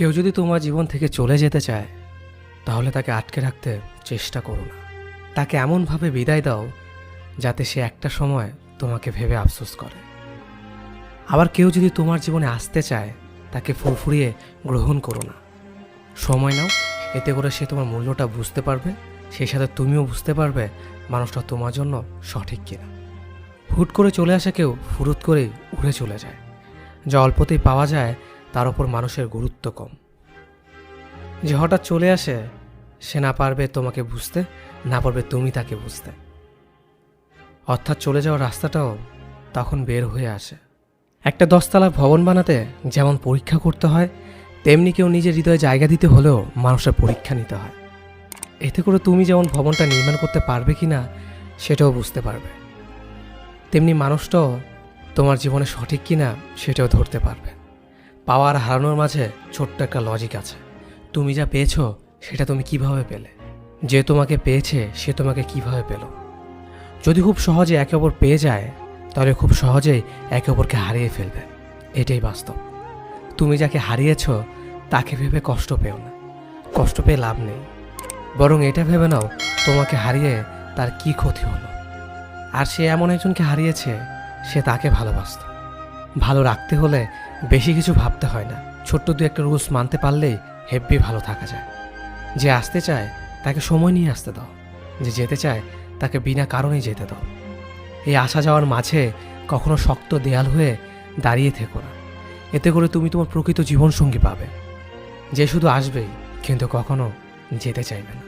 কেউ যদি তোমার জীবন থেকে চলে যেতে চায় তাহলে তাকে আটকে রাখতে চেষ্টা করো না। তাকে এমনভাবে বিদায় দাও যাতে সে একটা সময় তোমাকে ভেবে আফসোস করে। আবার কেউ যদি তোমার জীবনে আসতে চায় তাকে ফুরফুরিয়ে গ্রহণ করো না। সময় নাও, এতে করে সে তোমার মূল্যটা বুঝতে পারবে, সেই সাথে তুমিও বুঝতে পারবে মানুষটা তোমার জন্য সঠিক কিনা। হুট করে চলে আসা কেউ ফুরুত করেই উড়ে চলে যায়। যা অল্পতেই পাওয়া যায় তার ওপর মানুষের গুরুত্ব কম। যে হঠাৎ চলে আসে সে না পারবে তোমাকে বুঝতে, না পারবে তুমি তাকে বুঝতে। অর্থাৎ চলে যাওয়ার রাস্তাটাও তখন বের হয়ে আসে। একটা 10তলা ভবন বানাতে যেমন পরীক্ষা করতে হয়, তেমনি কেউ নিজের হৃদয়ে জায়গা দিতে হলেও মানুষের পরীক্ষা নিতে হয়। এতে করে তুমি যেমন ভবনটা নির্মাণ করতে পারবে কি না সেটাও বুঝতে পারবে, তেমনি মানুষটাও তোমার জীবনে সঠিক কিনা সেটাও ধরতে পারবে। পাওয়ার হারানোর মাঝে ছোট্ট একটা লজিক আছে। তুমি যা পেয়েছো সেটা তুমি কিভাবে পেলে, যে তোমাকে পেয়েছে সে তোমাকে কিভাবে পেল। যদি খুব সহজে একে অপর পেয়ে যায় তাহলে খুব সহজেই একে অপরকে হারিয়ে ফেলবে। এটাই বাস্তব। তুমি যাকে হারিয়েছ তাকে ভেবে কষ্ট পেও না, কষ্ট পেয়ে লাভ নেই। বরং এটা ভেবে নাও তোমাকে হারিয়ে তার কি ক্ষতি হলো। আর সে এমন একজনকে হারিয়েছে, সে তাকে ভালোবাসত। ভালো রাখতে হলে বেশি কিছু ভাবতে হয় না, ছোট্ট দু একটা রুলস মানতে পারলেই হেব্বি ভালো থাকা যায়। যে আসতে চায় তাকে সময় নিয়ে আসতে দাও, যে যেতে চায় তাকে বিনা কারণেই যেতে দাও। এই আসা যাওয়ার মাঝে কখনো শক্ত দেয়াল হয়ে দাঁড়িয়ে থেকো না। এতে করে তুমি তোমার প্রকৃত জীবনসঙ্গী পাবে, যে শুধু আসবেই কিন্তু কখনো যেতে চাইবে না।